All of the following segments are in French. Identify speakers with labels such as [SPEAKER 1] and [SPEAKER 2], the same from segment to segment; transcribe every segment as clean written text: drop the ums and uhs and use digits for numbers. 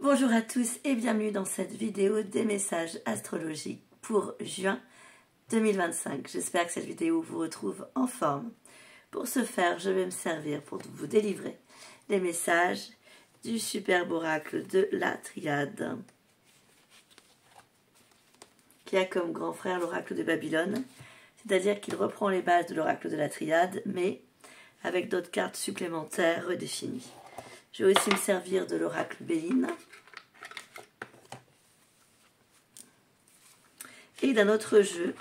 [SPEAKER 1] Bonjour à tous et bienvenue dans cette vidéo des messages astrologiques pour juin 2025. J'espère que cette vidéo vous retrouve en forme. Pour ce faire, je vais me servir pour vous délivrer les messages du superbe oracle de la Triade, qui a comme grand frère l'oracle de Babylone, c'est-à-dire qu'il reprend les bases de l'oracle de la Triade, mais avec d'autres cartes supplémentaires redéfinies. Je vais aussi me servir de l'oracle Béline et d'un autre jeu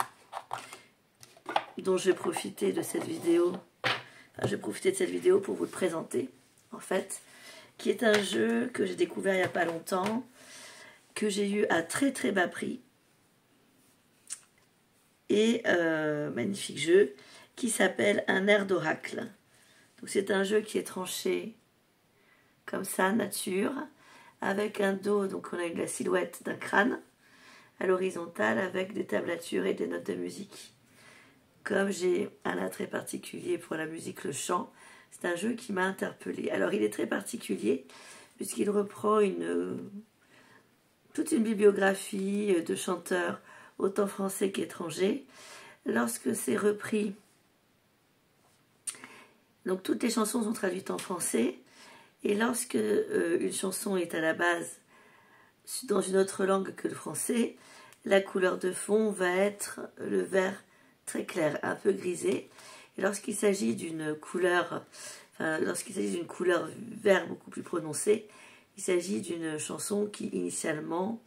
[SPEAKER 1] dont je vais profiter de cette vidéo. Enfin, je vais profiter de cette vidéo pour vous le présenter, en fait, qui est un jeu que j'ai découvert il n'y a pas longtemps, que j'ai eu à très très bas prix, et magnifique jeu qui s'appelle Un air d'oracle. Donc c'est un jeu qui est tranché comme ça, nature, avec un dos, donc on a la silhouette d'un crâne à l'horizontale avec des tablatures et des notes de musique. Comme j'ai un attrait particulier pour la musique, le chant, c'est un jeu qui m'a interpellée. Alors il est très particulier puisqu'il reprend toute une bibliographie de chanteurs, autant français qu'étrangers. Lorsque c'est repris, donc toutes les chansons sont traduites en français, et lorsque une chanson est à la base dans une autre langue que le français, la couleur de fond va être le vert très clair, un peu grisé. Et lorsqu'il s'agit d'une couleur, vert beaucoup plus prononcée, il s'agit d'une chanson qui initialement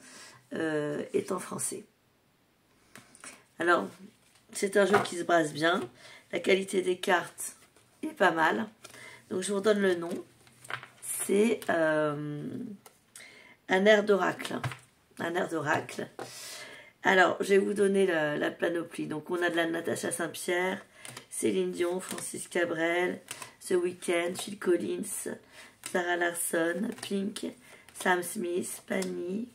[SPEAKER 1] est en français. Alors, c'est un jeu qui se brasse bien. La qualité des cartes est pas mal. Donc, je vous donne le nom. C'est un air d'oracle. Un air d'oracle. Alors, je vais vous donner la panoplie. Donc, on a de la Natacha Saint-Pierre, Céline Dion, Francis Cabrel, The Weeknd, Phil Collins, Sarah Larsson, Pink, Sam Smith, Pani,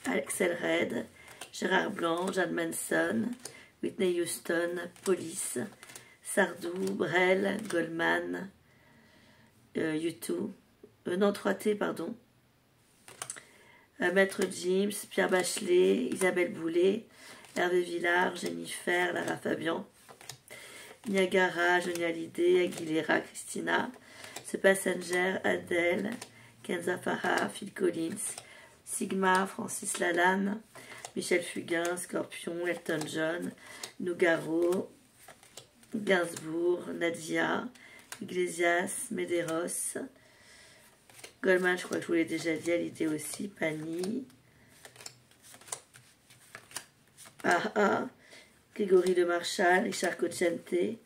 [SPEAKER 1] Axel Red, Gérard Blanc, Jan Manson, Whitney Houston, Police, Sardou, Brel, Goldman, U2, non 3T, pardon, Maître Gims, Pierre Bachelet, Isabelle Boulay, Hervé Villard, Jennifer, Lara Fabian, Niagara, Johnny Hallyday, Aguilera, Christina, The Passenger, Adele, Kenza Farah, Phil Collins, Sigma, Francis Lalanne, Michel Fugain, Scorpion, Elton John, Nougaro, Gainsbourg, Nadia, Iglesias, Medeiros, Goldman, je crois que je vous l'ai déjà dit, à l'idée aussi, Pani, Grégory Le Marchal, Richard Cocciante,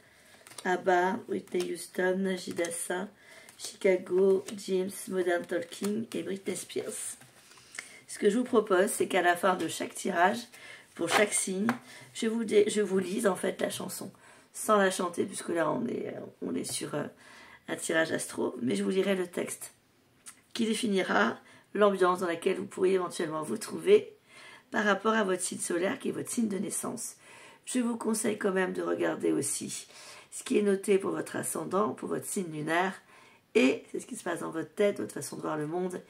[SPEAKER 1] ABBA, Whitney Houston, Jidassa, Chicago, James, Modern Talking et Britney Spears. Ce que je vous propose, c'est qu'à la fin de chaque tirage, pour chaque signe, je vous lise en fait la chanson, sans la chanter, puisque là on est sur un tirage astro, mais je vous lirai le texte qui définira l'ambiance dans laquelle vous pourriez éventuellement vous trouver par rapport à votre signe solaire qui est votre signe de naissance. Je vous conseille quand même de regarder aussi ce qui est noté pour votre ascendant, pour votre signe lunaire, et c'est ce qui se passe dans votre tête, votre façon de voir le monde,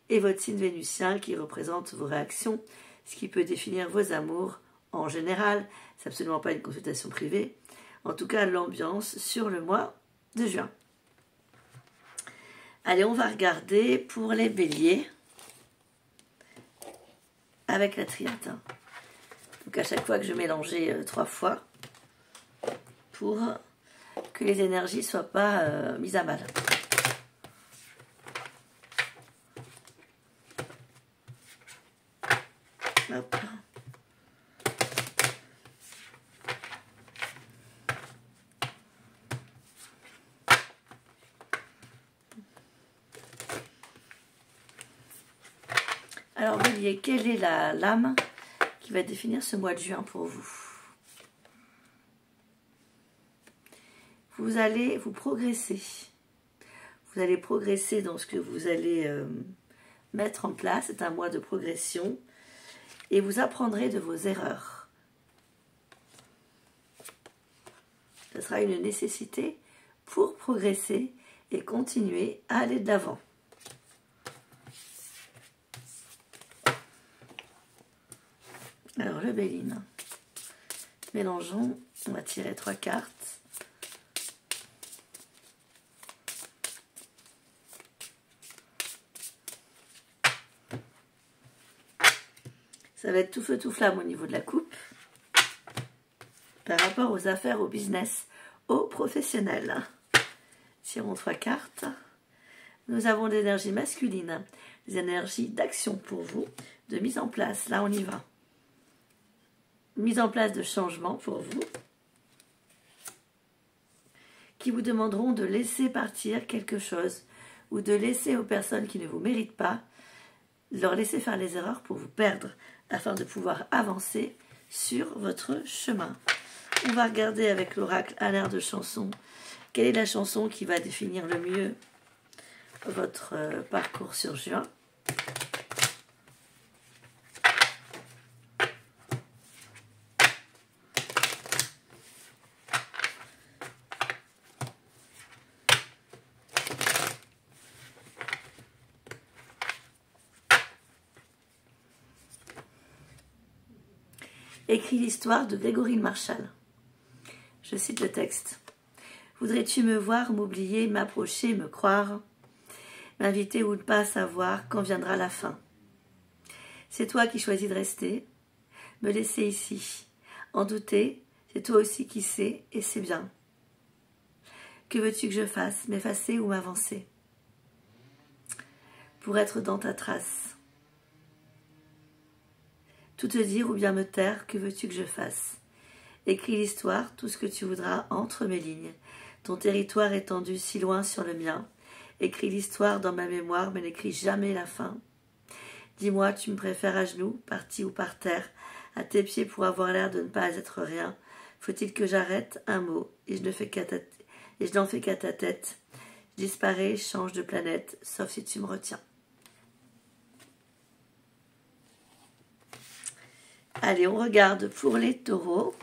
[SPEAKER 1] et votre signe vénusien qui représente vos réactions, ce qui peut définir vos amours en général. C'est absolument pas une consultation privée. En tout cas, l'ambiance sur le mois de juin. Allez, on va regarder pour les béliers avec la Triade. Donc à chaque fois que je mélangeais 3 fois pour que les énergies ne soient pas mises à mal. Hop. Alors bélier, quelle est la lame qui va définir ce mois de juin pour vous? Vous allez vous progresser. Vous allez progresser dans ce que vous allez mettre en place. C'est un mois de progression. Et vous apprendrez de vos erreurs. Ce sera une nécessité pour progresser et continuer à aller de l'avant. Alors le Béline. Mélangeons. On va tirer 3 cartes. Ça va être tout feu tout flamme au niveau de la coupe. Par rapport aux affaires, au business, aux professionnels. Tirons 3 cartes. Nous avons des énergies masculines, des énergies d'action pour vous, de mise en place. Là, on y va. Mise en place de changement pour vous, qui vous demanderont de laisser partir quelque chose ou de laisser aux personnes qui ne vous méritent pas, leur laisser faire les erreurs pour vous perdre, afin de pouvoir avancer sur votre chemin. On va regarder avec l'oracle un air de chanson. Quelle est la chanson qui va définir le mieux votre parcours sur juin? Écrit l'histoire de Gregory Marshall. Je cite le texte. Voudrais-tu me voir, m'oublier, m'approcher, me croire, m'inviter ou ne pas savoir quand viendra la fin? C'est toi qui choisis de rester, me laisser ici. En douter, c'est toi aussi qui sais, et c'est bien. Que veux-tu que je fasse, m'effacer ou m'avancer? Pour être dans ta trace. Tout te dire ou bien me taire, que veux-tu que je fasse? Écris l'histoire, tout ce que tu voudras entre mes lignes. Ton territoire étendu si loin sur le mien. Écris l'histoire dans ma mémoire, mais n'écris jamais la fin. Dis-moi, tu me préfères à genoux, parti ou par terre, à tes pieds pour avoir l'air de ne pas être rien. Faut-il que j'arrête un mot, et je n'en fais qu'à ta tête. Je disparais, change de planète, sauf si tu me retiens. Allez, on regarde pour les taureaux.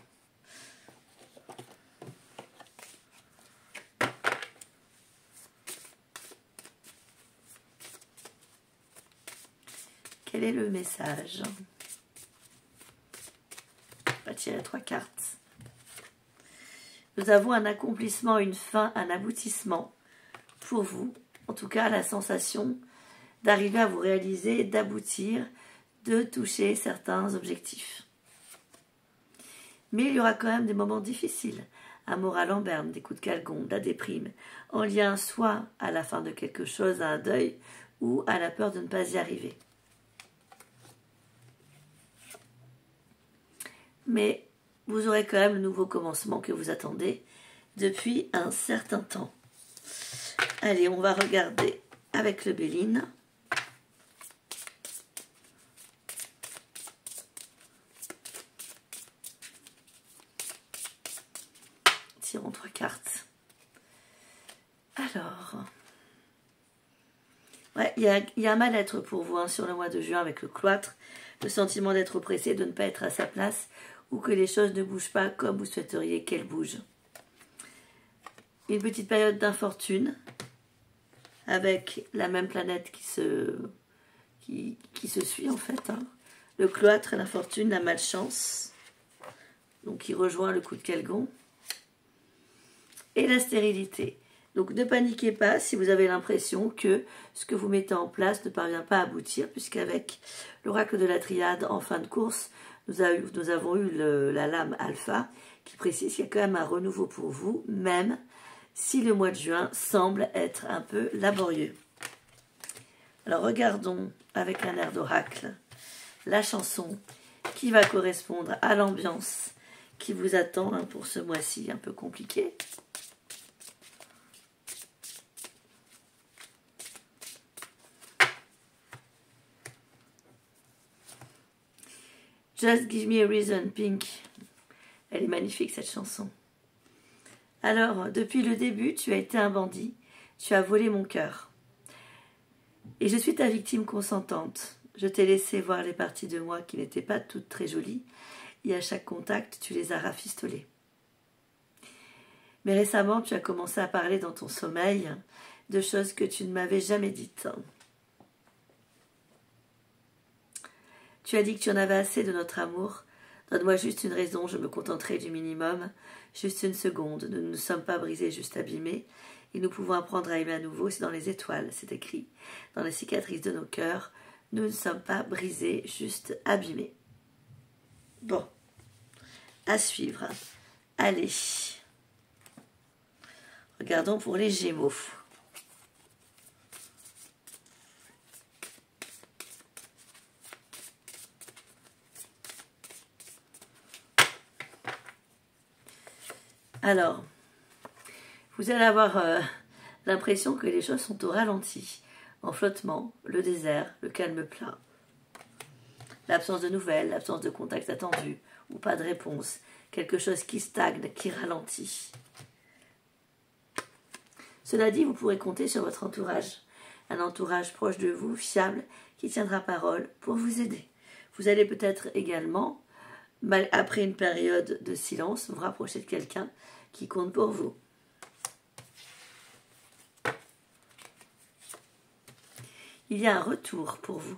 [SPEAKER 1] Quel est le message? On va tirer 3 cartes. Nous avons un accomplissement, une fin, un aboutissement pour vous. En tout cas, la sensation d'arriver à vous réaliser, d'aboutir, de toucher certains objectifs. Mais il y aura quand même des moments difficiles. Un moral en berne, des coups de calgon, de la déprime, en lien soit à la fin de quelque chose, à un deuil, ou à la peur de ne pas y arriver. Mais vous aurez quand même le nouveau commencement que vous attendez depuis un certain temps. Allez, on va regarder avec le Béline. Tirons 3 cartes. Alors, ouais, il y a un mal-être pour vous hein, sur le mois de juin avec le cloître, le sentiment d'être oppressé, de ne pas être à sa place, ou que les choses ne bougent pas comme vous souhaiteriez qu'elles bougent. Une petite période d'infortune, avec la même planète qui se suit en fait. Hein. Le cloître, l'infortune, la malchance, donc qui rejoint le coup de calgon, et la stérilité. Donc ne paniquez pas si vous avez l'impression que ce que vous mettez en place ne parvient pas à aboutir, puisqu'avec l'oracle de la triade en fin de course, nous avons eu la lame alpha qui précise qu'il y a quand même un renouveau pour vous, même si le mois de juin semble être un peu laborieux. Alors regardons avec un air d'oracle la chanson qui va correspondre à l'ambiance qui vous attend hein, pour ce mois-ci un peu compliqué. Just Give Me a Reason, Pink. Elle est magnifique cette chanson. Alors, depuis le début, tu as été un bandit. Tu as volé mon cœur. Et je suis ta victime consentante. Je t'ai laissé voir les parties de moi qui n'étaient pas toutes très jolies. Et à chaque contact, tu les as rafistolées. Mais récemment, tu as commencé à parler dans ton sommeil de choses que tu ne m'avais jamais dites. Tu as dit que tu en avais assez de notre amour, Donne-moi juste une raison, je me contenterai du minimum. Juste une seconde, nous ne nous sommes pas brisés, juste abîmés. Et nous pouvons apprendre à aimer à nouveau, c'est dans les étoiles, c'est écrit. Dans les cicatrices de nos cœurs, nous ne sommes pas brisés, juste abîmés. Bon, à suivre. Allez. Regardons pour les Gémeaux. Alors, vous allez avoir l'impression que les choses sont au ralenti, en flottement, le désert, le calme plat. L'absence de nouvelles, l'absence de contact attendu, ou pas de réponse, quelque chose qui stagne, qui ralentit. Cela dit, vous pourrez compter sur votre entourage, un entourage proche de vous, fiable, qui tiendra parole pour vous aider. Vous allez peut-être également, après une période de silence, vous rapprocher de quelqu'un qui compte pour vous. Il y a un retour pour vous.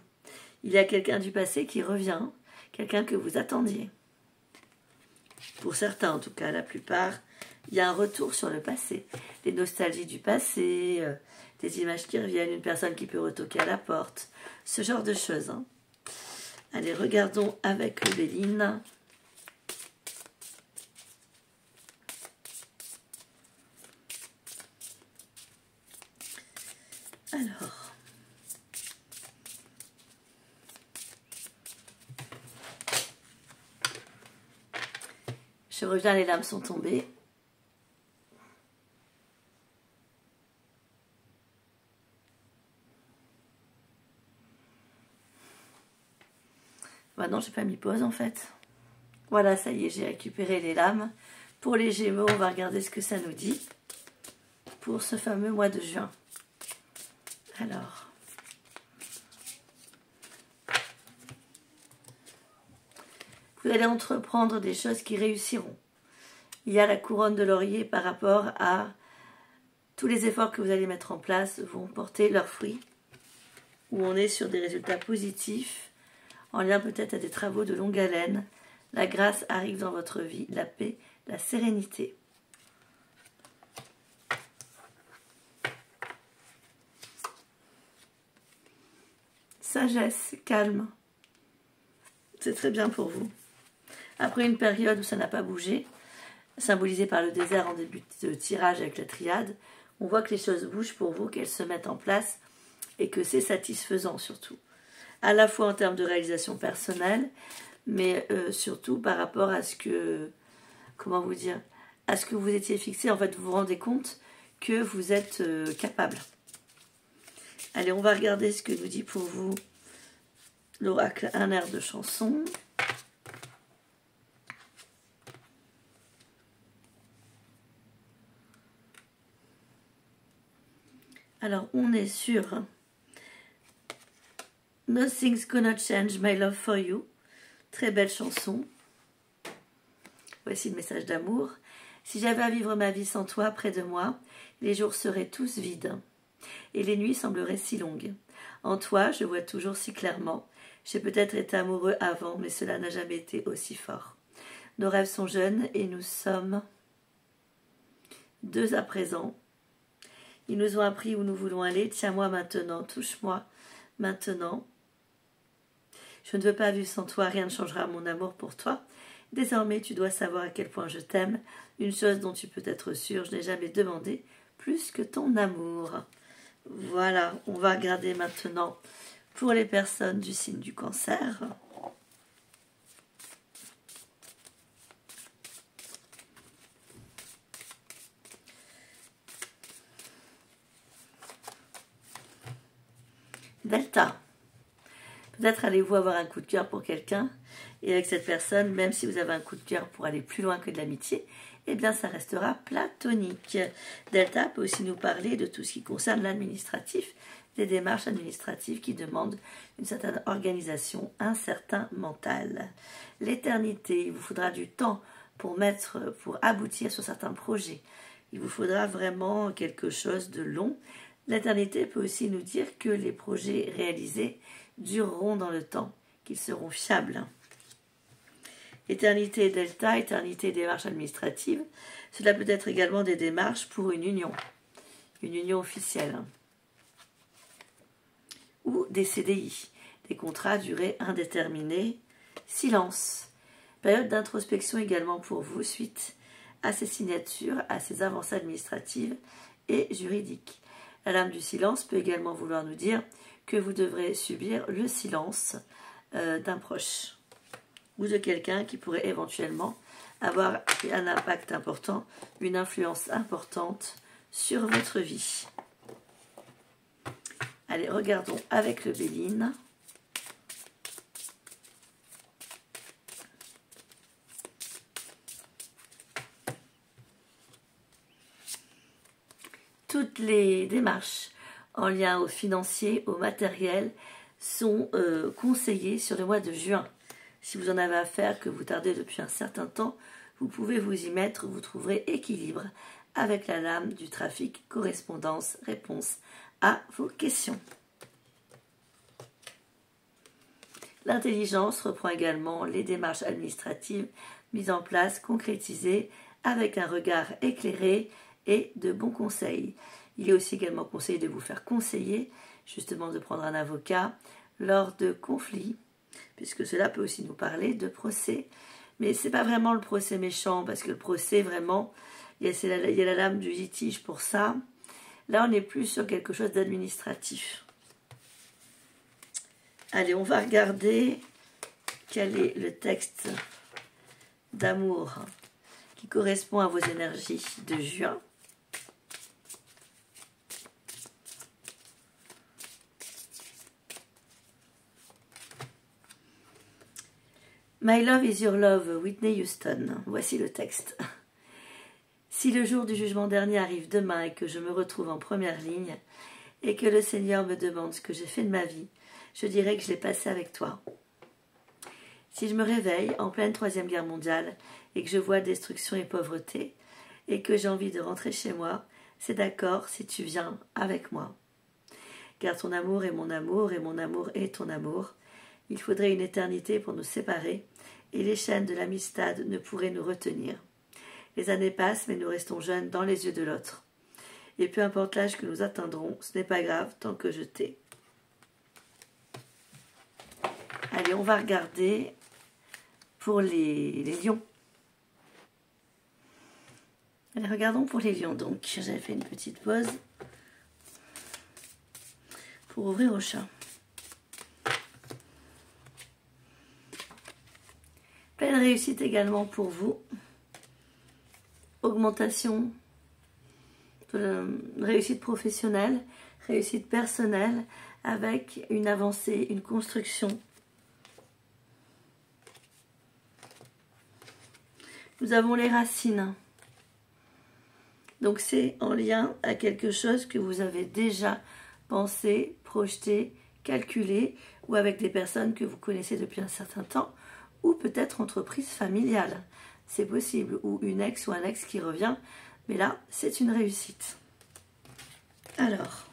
[SPEAKER 1] Il y a quelqu'un du passé qui revient, quelqu'un que vous attendiez. Pour certains, en tout cas, la plupart, il y a un retour sur le passé. Des nostalgies du passé, des images qui reviennent, une personne qui peut retoquer à la porte, ce genre de choses. Hein. Allez, regardons avec Béline. Alors, je reviens, les lames sont tombées. Maintenant, j'ai pas mis pause en fait. Voilà, ça y est, j'ai récupéré les lames. Pour les Gémeaux, on va regarder ce que ça nous dit pour ce fameux mois de juin. Alors, vous allez entreprendre des choses qui réussiront. Il y a la couronne de laurier par rapport à tous les efforts que vous allez mettre en place vont porter leurs fruits, où on est sur des résultats positifs, en lien peut-être à des travaux de longue haleine. La grâce arrive dans votre vie, la paix, la sérénité. Sagesse, calme. C'est très bien pour vous. Après une période où ça n'a pas bougé, symbolisée par le désert en début de tirage avec la triade, on voit que les choses bougent pour vous, qu'elles se mettent en place et que c'est satisfaisant surtout. À la fois en termes de réalisation personnelle, mais surtout par rapport à ce que, comment vous dire, à ce que vous étiez fixé. En fait, vous vous rendez compte que vous êtes capable. Allez, on va regarder ce que nous dit pour vous l'oracle, un air de chanson. Alors, on est sur Nothing's Gonna Change My Love For You. Très belle chanson. Voici le message d'amour. Si j'avais à vivre ma vie sans toi près de moi, les jours seraient tous vides et les nuits sembleraient si longues. En toi, je vois toujours si clairement. J'ai peut-être été amoureux avant, mais cela n'a jamais été aussi fort. Nos rêves sont jeunes et nous sommes deux à présent. Ils nous ont appris où nous voulons aller. Tiens-moi maintenant, touche-moi maintenant. Je ne veux pas vivre sans toi, rien ne changera mon amour pour toi. Désormais, tu dois savoir à quel point je t'aime. Une chose dont tu peux être sûr, je n'ai jamais demandé plus que ton amour. Voilà, on va regarder maintenant pour les personnes du signe du Cancer. Delta. Peut-être allez-vous avoir un coup de cœur pour quelqu'un, et avec cette personne, même si vous avez un coup de cœur pour aller plus loin que de l'amitié, eh bien ça restera platonique. Delta peut aussi nous parler de tout ce qui concerne l'administratif, des démarches administratives qui demandent une certaine organisation, un certain mental. L'éternité, il vous faudra du temps pour aboutir sur certains projets. Il vous faudra vraiment quelque chose de long. L'éternité peut aussi nous dire que les projets réalisés dureront dans le temps, qu'ils seront fiables. Éternité delta, éternité démarche administrative. Cela peut être également des démarches pour une union officielle. Ou des CDI, des contrats à durée indéterminée. Silence. Période d'introspection également pour vous, suite à ces signatures, à ces avancées administratives et juridiques. La lame du silence peut également vouloir nous dire que vous devrez subir le silence d'un proche ou de quelqu'un qui pourrait éventuellement avoir un impact important, une influence importante sur votre vie. Allez, regardons avec le Béline. Toutes les démarches en lien au financier, au matériel, sont conseillées sur le mois de juin. Si vous en avez à faire, que vous tardez depuis un certain temps, vous pouvez vous y mettre, vous trouverez équilibre avec la lame du trafic, correspondance, réponse à vos questions. L'intelligence reprend également les démarches administratives mises en place, concrétisées, avec un regard éclairé et de bons conseils. Il est aussi également conseillé de vous faire conseiller, justement de prendre un avocat lors de conflits, puisque cela peut aussi nous parler de procès. Mais ce n'est pas vraiment le procès méchant, parce que le procès, vraiment, il y a la lame du litige pour ça. Là, on est plus sur quelque chose d'administratif. Allez, on va regarder quel est le texte d'amour qui correspond à vos énergies de juin. My love is your love, Whitney Houston. Voici le texte. Si le jour du jugement dernier arrive demain et que je me retrouve en première ligne et que le Seigneur me demande ce que j'ai fait de ma vie, je dirai que je l'ai passé avec toi. Si je me réveille en pleine 3e guerre mondiale et que je vois destruction et pauvreté et que j'ai envie de rentrer chez moi, c'est d'accord si tu viens avec moi. Car ton amour est mon amour et mon amour est ton amour. Il faudrait une éternité pour nous séparer et les chaînes de l'amistad ne pourraient nous retenir. Les années passent mais nous restons jeunes dans les yeux de l'autre. Et peu importe l'âge que nous atteindrons, ce n'est pas grave tant que je t'ai. Allez, on va regarder pour les lions. Allez, regardons pour les lions. Donc, j'avais fait une petite pause pour ouvrir au chat. Pleine réussite également pour vous. Augmentation de réussite professionnelle, réussite personnelle, avec une avancée, une construction. Nous avons les racines. Donc c'est en lien à quelque chose que vous avez déjà pensé, projeté, calculé, ou avec des personnes que vous connaissez depuis un certain temps, ou peut-être entreprise familiale. C'est possible, ou une ex ou un ex qui revient, mais là, c'est une réussite. Alors,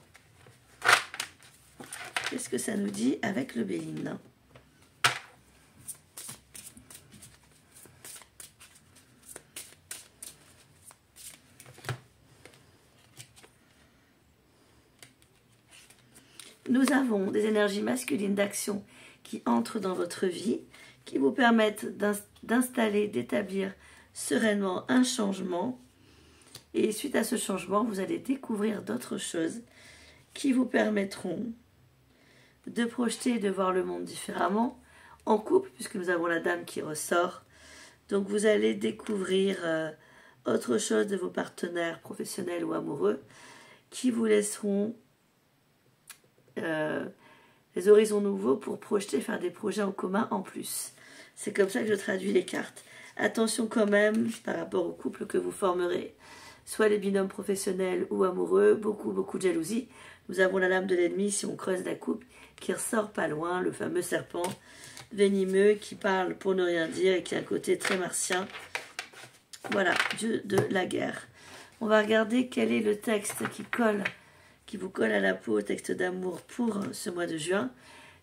[SPEAKER 1] qu'est-ce que ça nous dit avec le Béline ? Nous avons des énergies masculines d'action qui entrent dans votre vie, qui vous permettent d'installer, d'établir sereinement un changement. Et suite à ce changement, vous allez découvrir d'autres choses qui vous permettront de projeter et de voir le monde différemment en couple, puisque nous avons la dame qui ressort. Donc vous allez découvrir autre chose de vos partenaires professionnels ou amoureux qui vous laisseront les horizons nouveaux pour projeter, faire des projets en commun en plus. C'est comme ça que je traduis les cartes. Attention quand même par rapport au couple que vous formerez, soit les binômes professionnels ou amoureux, beaucoup de jalousie. Nous avons la lame de l'ennemi si on creuse la coupe qui ressort pas loin, le fameux serpent venimeux qui parle pour ne rien dire et qui a un côté très martien. Voilà, dieu de la guerre. On va regarder quel est le texte qui vous colle à la peau, texte d'amour pour ce mois de juin.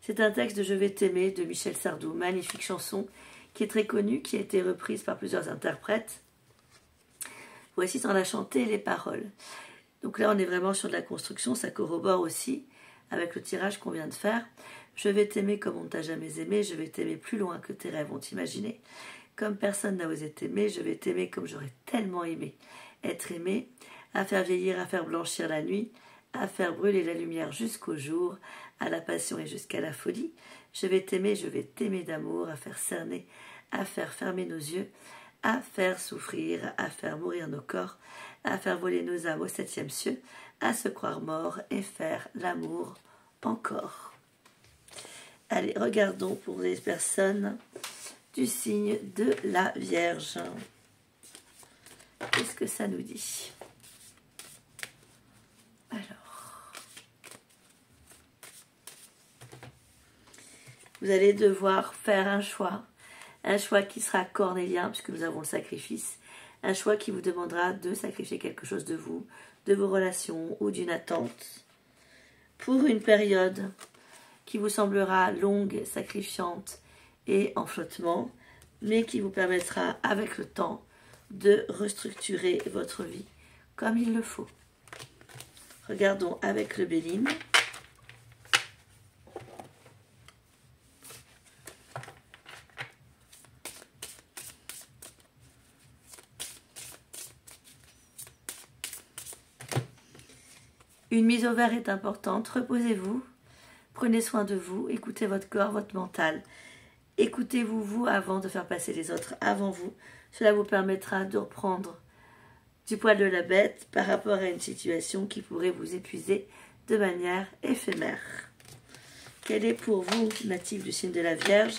[SPEAKER 1] C'est un texte de Je vais t'aimer de Michel Sardou, magnifique chanson qui est très connue, qui a été reprise par plusieurs interprètes. Voici sans la chanter les paroles. Donc là, on est vraiment sur de la construction, ça corrobore aussi avec le tirage qu'on vient de faire. Je vais t'aimer comme on ne t'a jamais aimé, je vais t'aimer plus loin que tes rêves ont imaginé. Comme personne n'a osé t'aimer, je vais t'aimer comme j'aurais tellement aimé être aimé, à faire vieillir, à faire blanchir la nuit, à faire brûler la lumière jusqu'au jour, à la passion et jusqu'à la folie. Je vais t'aimer d'amour, à faire cerner, à faire fermer nos yeux, à faire souffrir, à faire mourir nos corps, à faire voler nos âmes au 7e cieux, à se croire mort et faire l'amour encore. Allez, regardons pour les personnes du signe de la Vierge. Qu'est-ce que ça nous dit? Alors, vous allez devoir faire un choix qui sera cornélien, puisque nous avons le sacrifice, un choix qui vous demandera de sacrifier quelque chose de vous, de vos relations ou d'une attente, pour une période qui vous semblera longue, sacrifiante et en flottement, mais qui vous permettra avec le temps de restructurer votre vie comme il le faut. Regardons avec le Béline. Une mise au vert est importante. Reposez-vous, prenez soin de vous, écoutez votre corps, votre mental. Écoutez-vous, vous, avant de faire passer les autres avant vous. Cela vous permettra de reprendre du poil de la bête par rapport à une situation qui pourrait vous épuiser de manière éphémère. Quel est pour vous, natif du signe de la Vierge?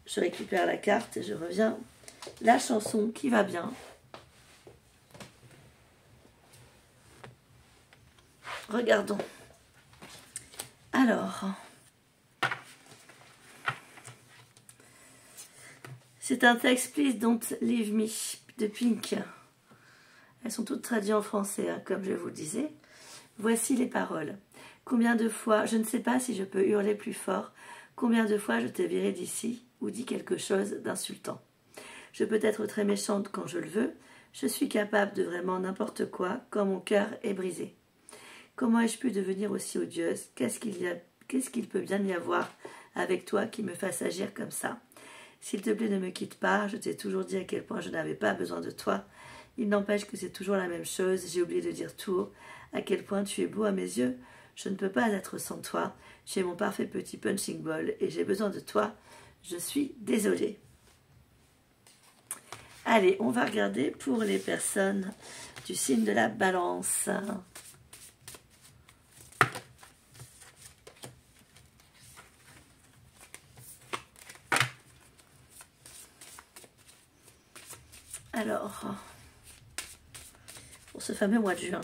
[SPEAKER 1] Je récupère la carte et je reviens. La chanson qui va bien. Regardons. Alors, c'est un texte Please Don't Leave Me de Pink. Elles sont toutes traduites en français, hein, comme je vous le disais. Voici les paroles. Combien de fois, je ne sais pas si je peux hurler plus fort, combien de fois je t'ai viré d'ici ou dit quelque chose d'insultant. Je peux être très méchante quand je le veux, je suis capable de vraiment n'importe quoi quand mon cœur est brisé. Comment ai-je pu devenir aussi odieuse? Qu'est-ce qu'il peut bien y avoir avec toi qui me fasse agir comme ça? S'il te plaît, ne me quitte pas, je t'ai toujours dit à quel point je n'avais pas besoin de toi. Il n'empêche que c'est toujours la même chose, j'ai oublié de dire tout haut à quel point tu es beau à mes yeux. Je ne peux pas être sans toi, tu es mon parfait petit punching ball et j'ai besoin de toi. Je suis désolée. Allez, on va regarder pour les personnes du signe de la Balance. Alors, pour ce fameux mois de juin,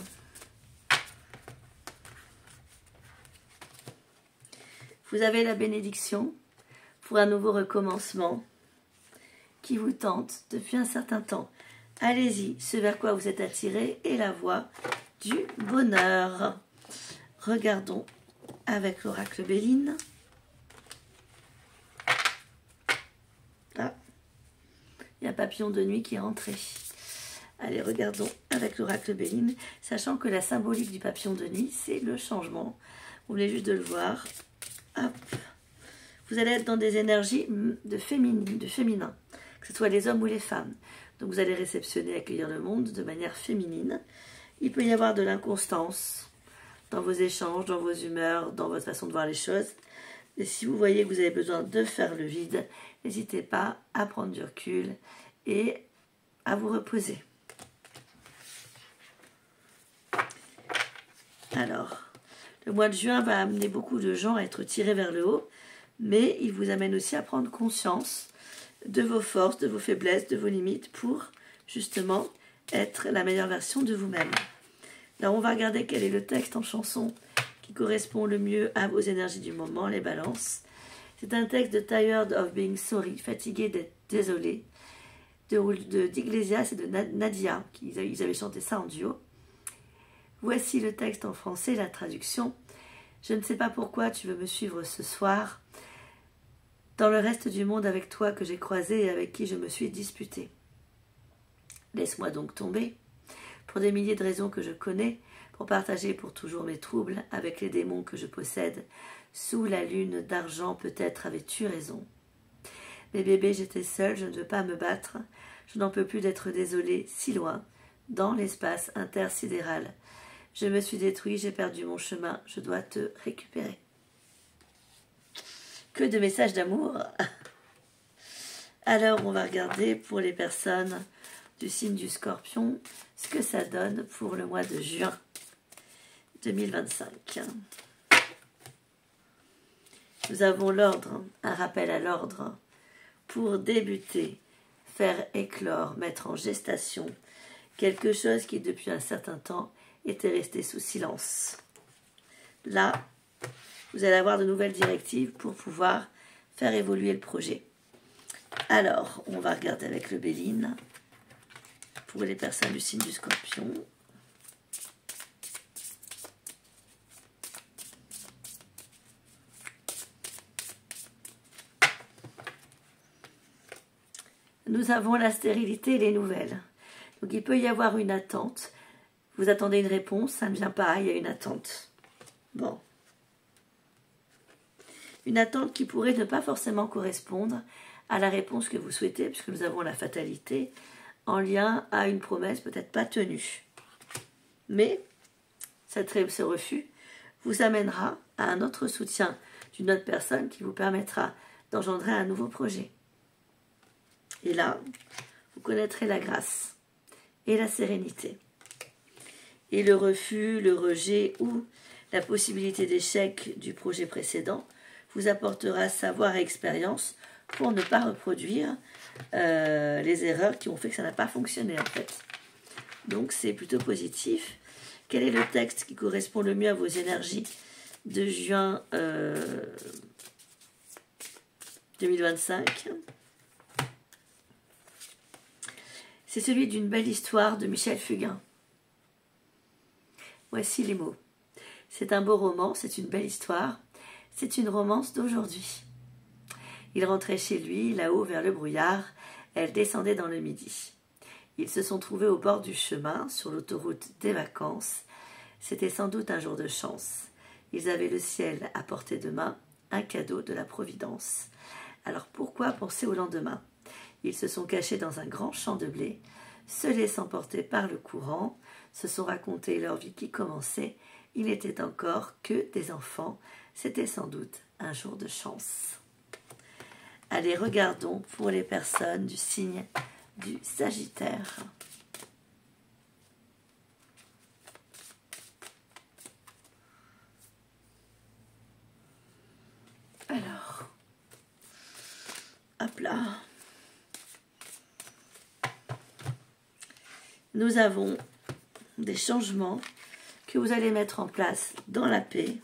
[SPEAKER 1] vous avez la bénédiction pour un nouveau recommencement qui vous tente depuis un certain temps. Allez-y, ce vers quoi vous êtes attiré est la voie du bonheur. Regardons avec l'oracle Béline. Ah, il y a un papillon de nuit qui est rentré. Allez, regardons avec l'oracle Béline, sachant que la symbolique du papillon de nuit, c'est le changement. Vous voulez juste de le voir. Hop. Vous allez être dans des énergies de féminin, que ce soit les hommes ou les femmes. Donc vous allez réceptionner, accueillir le monde de manière féminine. Il peut y avoir de l'inconstance dans vos échanges, dans vos humeurs, dans votre façon de voir les choses. Et si vous voyez que vous avez besoin de faire le vide, n'hésitez pas à prendre du recul et à vous reposer. Alors, le mois de juin va amener beaucoup de gens à être tirés vers le haut, mais il vous amène aussi à prendre conscience de vos forces, de vos faiblesses, de vos limites pour justement être la meilleure version de vous-même. Alors on va regarder quel est le texte en chanson qui correspond le mieux à vos énergies du moment, les balances. C'est un texte de Tired of Being Sorry, fatigué d'être désolé, d'Iglesias et de Nadia, ils avaient chanté ça en duo. Voici le texte en français, la traduction. Je ne sais pas pourquoi tu veux me suivre ce soir. dans le reste du monde avec toi que j'ai croisé et avec qui je me suis disputé. Laisse-moi donc tomber, pour des milliers de raisons que je connais, pour partager pour toujours mes troubles avec les démons que je possède. Sous la lune d'argent, peut-être avais-tu raison. Mais bébé, j'étais seule, je ne veux pas me battre. Je n'en peux plus d'être désolée, si loin, dans l'espace intersidéral. Je me suis détruit, j'ai perdu mon chemin, je dois te récupérer. Que de messages d'amour. Alors, on va regarder pour les personnes du signe du Scorpion, ce que ça donne pour le mois de juin 2025. Nous avons l'ordre, un rappel à l'ordre, pour débuter, faire éclore, mettre en gestation quelque chose qui depuis un certain temps était resté sous silence. Là, vous allez avoir de nouvelles directives pour pouvoir faire évoluer le projet. Alors, on va regarder avec le Béline pour les personnes du signe du Scorpion. Nous avons la stérilité et les nouvelles. Donc il peut y avoir une attente. Vous attendez une réponse, ça ne vient pas, il y a une attente. Bon. Une attente qui pourrait ne pas forcément correspondre à la réponse que vous souhaitez, puisque nous avons la fatalité en lien à une promesse peut-être pas tenue. Mais ce refus vous amènera à un autre soutien d'une autre personne qui vous permettra d'engendrer un nouveau projet. Et là, vous connaîtrez la grâce et la sérénité. Et le refus, le rejet ou la possibilité d'échec du projet précédent vous apportera savoir et expérience pour ne pas reproduire les erreurs qui ont fait que ça n'a pas fonctionné en fait. Donc c'est plutôt positif. Quel est le texte qui correspond le mieux à vos énergies de juin 2025 ? C'est celui d'une belle histoire de Michel Fugain. Voici les mots. C'est un beau roman, c'est une belle histoire, c'est une romance d'aujourd'hui. Il rentrait chez lui, là-haut vers le brouillard, elle descendait dans le midi. Ils se sont trouvés au bord du chemin, sur l'autoroute des vacances. C'était sans doute un jour de chance. Ils avaient le ciel à portée de main, un cadeau de la Providence. Alors pourquoi penser au lendemain ? Ils se sont cachés dans un grand champ de blé, se laissant porter par le courant, se sont racontés leur vie qui commençait. Il n'était encore que des enfants. C'était sans doute un jour de chance. Allez, regardons pour les personnes du signe du Sagittaire. Alors, hop là. Nous avons des changements que vous allez mettre en place dans la paix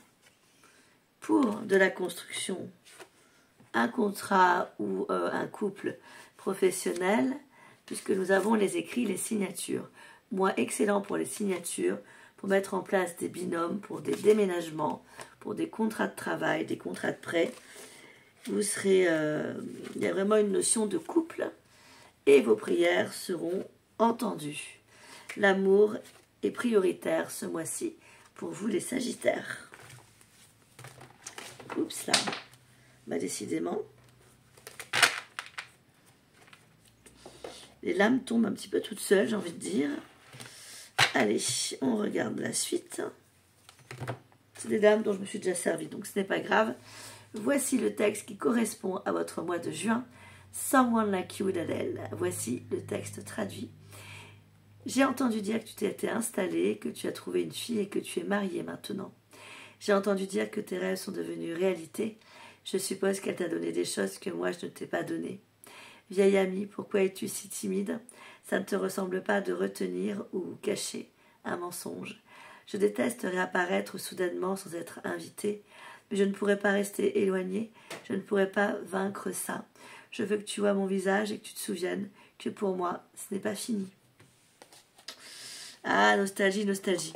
[SPEAKER 1] pour de la construction, un contrat ou un couple professionnel, puisque nous avons les écrits, les signatures. Mois excellent pour les signatures, pour mettre en place des binômes, pour des déménagements, pour des contrats de travail, des contrats de prêt. Vous serez, il y a vraiment une notion de couple et vos prières seront entendues. L'amour est prioritaire ce mois-ci pour vous les Sagittaires. Oups là, bah décidément. Les lames tombent un petit peu toutes seules, j'ai envie de dire. Allez, on regarde la suite. C'est des lames dont je me suis déjà servi, donc ce n'est pas grave. Voici le texte qui correspond à votre mois de juin. Someone like you d'Adèle. Voici le texte traduit. J'ai entendu dire que tu t'étais installée, que tu as trouvé une fille et que tu es mariée maintenant. J'ai entendu dire que tes rêves sont devenus réalité. Je suppose qu'elle t'a donné des choses que moi je ne t'ai pas données. Vieille amie, pourquoi es-tu si timide? Ça ne te ressemble pas de retenir ou cacher un mensonge. Je déteste réapparaître soudainement sans être invitée, mais je ne pourrais pas rester éloignée, je ne pourrais pas vaincre ça. Je veux que tu vois mon visage et que tu te souviennes que pour moi, ce n'est pas fini. Ah, nostalgie, nostalgie.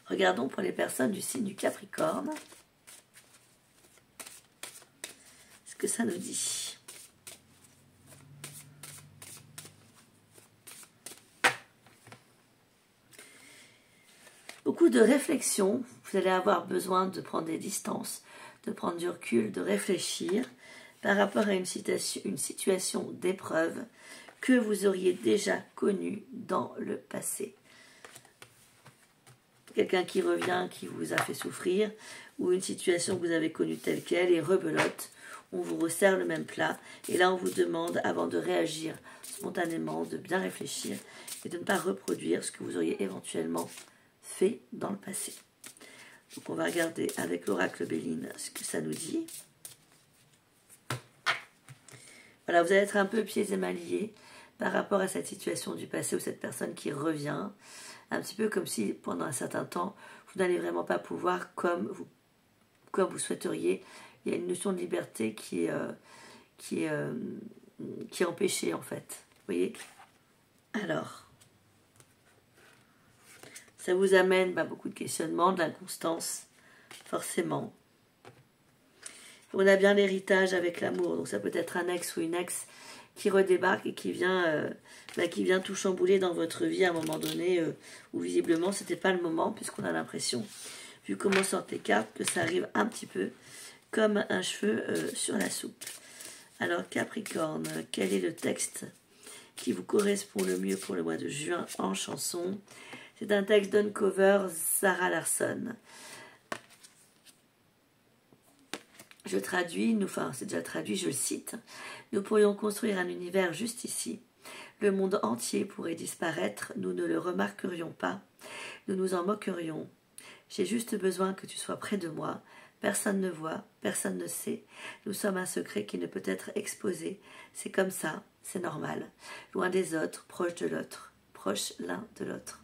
[SPEAKER 1] Regardons pour les personnes du signe du Capricorne. que ça nous dit. Beaucoup de réflexion, vous allez avoir besoin de prendre des distances, de prendre du recul, de réfléchir par rapport à une situation d'épreuve que vous auriez déjà connue dans le passé. Quelqu'un qui revient, qui vous a fait souffrir, ou une situation que vous avez connue telle qu'elle et rebelote, on vous resserre le même plat, et là on vous demande, avant de réagir spontanément, de bien réfléchir et de ne pas reproduire ce que vous auriez éventuellement fait dans le passé. Donc on va regarder avec l'oracle Béline ce que ça nous dit. Voilà, vous allez être un peu pieds et mains liés par rapport à cette situation du passé ou cette personne qui revient. Un petit peu comme si pendant un certain temps, vous n'allez vraiment pas pouvoir comme vous souhaiteriez. Il y a une notion de liberté qui est empêchée en fait. Vous voyez? Alors, ça vous amène beaucoup de questionnements, de l'inconstance, forcément. On a bien l'héritage avec l'amour, donc ça peut être un ex ou une ex qui redébarque et qui vient tout chambouler dans votre vie à un moment donné où visiblement c'était pas le moment, puisqu'on a l'impression, vu comment sortent les cartes, que ça arrive un petit peu comme un cheveu sur la soupe. Alors Capricorne, quel est le texte qui vous correspond le mieux pour le mois de juin en chanson? C'est un texte d'Uncover, Zara Larsson. Je traduis, c'est déjà traduit, je le cite. Nous pourrions construire un univers juste ici. Le monde entier pourrait disparaître, nous ne le remarquerions pas. Nous nous en moquerions. J'ai juste besoin que tu sois près de moi. Personne ne voit, personne ne sait. Nous sommes un secret qui ne peut être exposé. C'est comme ça, c'est normal. Loin des autres, proche de l'autre, proche l'un de l'autre.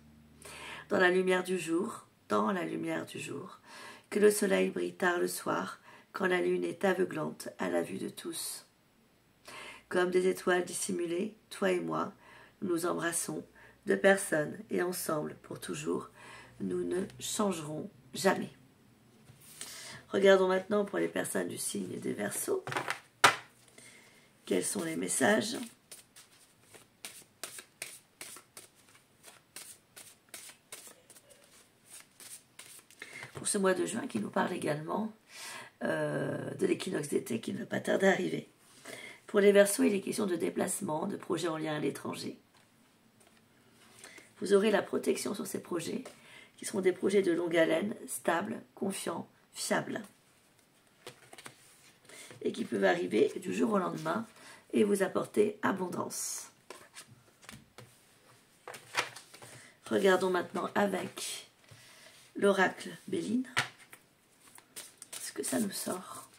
[SPEAKER 1] Dans la lumière du jour, que le soleil brille tard le soir, quand la lune est aveuglante à la vue de tous. Comme des étoiles dissimulées, toi et moi, nous nous embrassons, deux personnes et ensemble pour toujours, nous ne changerons jamais. Regardons maintenant pour les personnes du signe des Verseaux. Quels sont les messages ? Pour ce mois de juin qui nous parle également de l'équinoxe d'été qui ne va pas tarder à arriver. Pour les Verseaux, il est question de déplacement, de projets en lien à l'étranger. Vous aurez la protection sur ces projets, qui seront des projets de longue haleine, stables, confiants, fiables, et qui peuvent arriver du jour au lendemain et vous apporter abondance. Regardons maintenant avec l'oracle Béline ce que ça nous sort.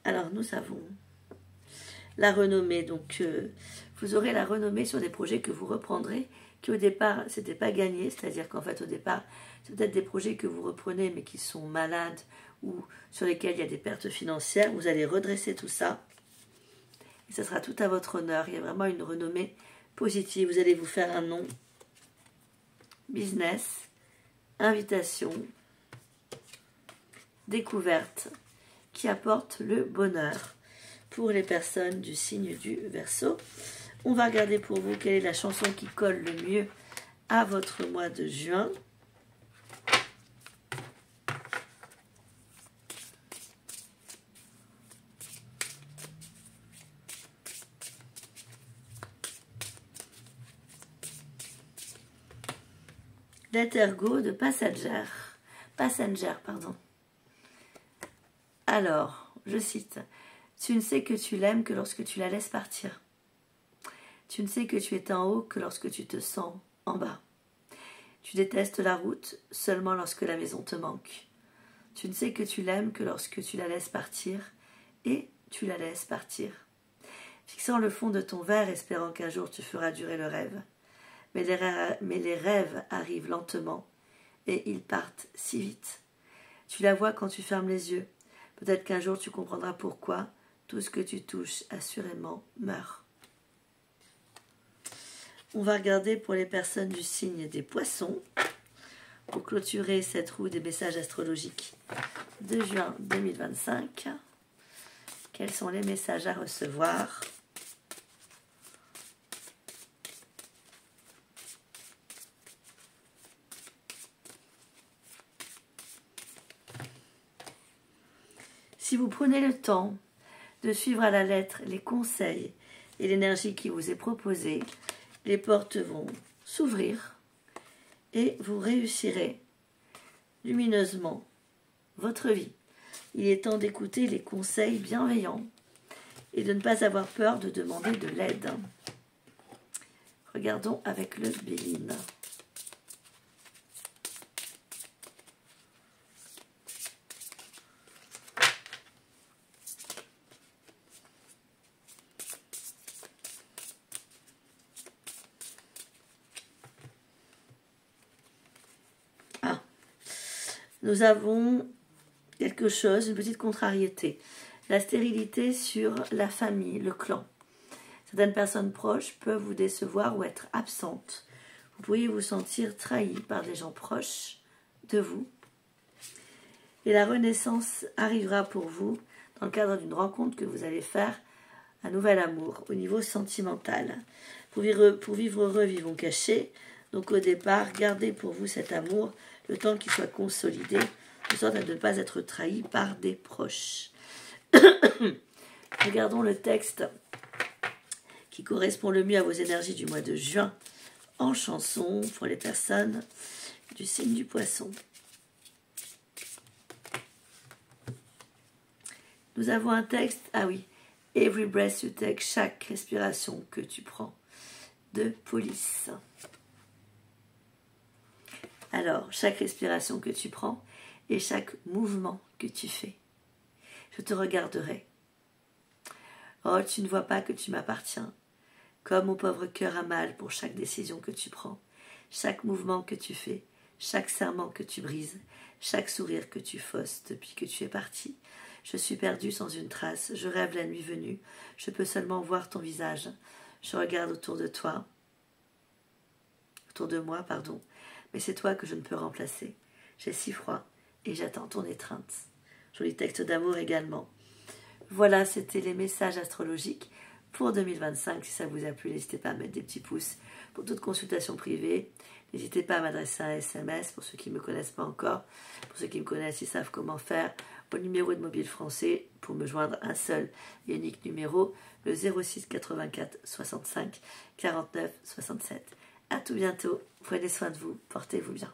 [SPEAKER 1] Alors nous avons la renommée, donc vous aurez la renommée sur des projets que vous reprendrez, qui au départ c'était pas gagné, c'est-à-dire qu'en fait au départ c'est peut-être des projets que vous reprenez mais qui sont malades ou sur lesquels il y a des pertes financières. Vous allez redresser tout ça et ça sera tout à votre honneur. Il y a vraiment une renommée positive. Vous allez vous faire un nom, business, invitation, découverte, qui apporte le bonheur pour les personnes du signe du Verseau. On va regarder pour vous quelle est la chanson qui colle le mieux à votre mois de juin. Let Go de Passenger. Alors, je cite, « Tu ne sais que tu l'aimes que lorsque tu la laisses partir. Tu ne sais que tu es en haut que lorsque tu te sens en bas. Tu détestes la route seulement lorsque la maison te manque. Tu ne sais que tu l'aimes que lorsque tu la laisses partir et tu la laisses partir. Fixant le fond de ton verre, espérant qu'un jour tu feras durer le rêve. Mais les rêves arrivent lentement et ils partent si vite. Tu la vois quand tu fermes les yeux. Peut-être qu'un jour tu comprendras pourquoi tout ce que tu touches assurément meurt. » On va regarder pour les personnes du signe des poissons, pour clôturer cette roue des messages astrologiques de juin 2025. Quels sont les messages à recevoir? Si vous prenez le temps de suivre à la lettre les conseils et l'énergie qui vous est proposée, les portes vont s'ouvrir et vous réussirez lumineusement votre vie. Il est temps d'écouter les conseils bienveillants et de ne pas avoir peur de demander de l'aide. Regardons avec le Béline. Nous avons quelque chose, une petite contrariété. La stérilité sur la famille, le clan. Certaines personnes proches peuvent vous décevoir ou être absentes. Vous pourriez vous sentir trahi par des gens proches de vous. Et la renaissance arrivera pour vous dans le cadre d'une rencontre que vous allez faire, un nouvel amour au niveau sentimental. Pour vivre heureux, vivons cachés. Donc au départ, gardez pour vous cet amour, le temps qu'il soit consolidé, de sorte à ne pas être trahi par des proches. Regardons le texte qui correspond le mieux à vos énergies du mois de juin en chanson pour les personnes du signe du poisson. Nous avons un texte, ah oui, Every breath you take, chaque respiration que tu prends, de Police. Alors, chaque respiration que tu prends et chaque mouvement que tu fais, je te regarderai. Oh, tu ne vois pas que tu m'appartiens, comme mon pauvre cœur a mal pour chaque décision que tu prends, chaque mouvement que tu fais, chaque serment que tu brises, chaque sourire que tu fausses depuis que tu es parti. Je suis perdue sans une trace, je rêve la nuit venue, je peux seulement voir ton visage. Je regarde autour de moi, mais c'est toi que je ne peux remplacer. J'ai si froid et j'attends ton étreinte. Joli texte d'amour également. Voilà, c'était les messages astrologiques pour 2025. Si ça vous a plu, n'hésitez pas à mettre des petits pouces. Pour toute consultation privée, n'hésitez pas à m'adresser un SMS pour ceux qui ne me connaissent pas encore. Pour ceux qui me connaissent, ils savent comment faire. Au numéro de mobile français, pour me joindre, un seul et unique numéro, le 06 84 65 49 67. À tout bientôt, prenez soin de vous, portez-vous bien.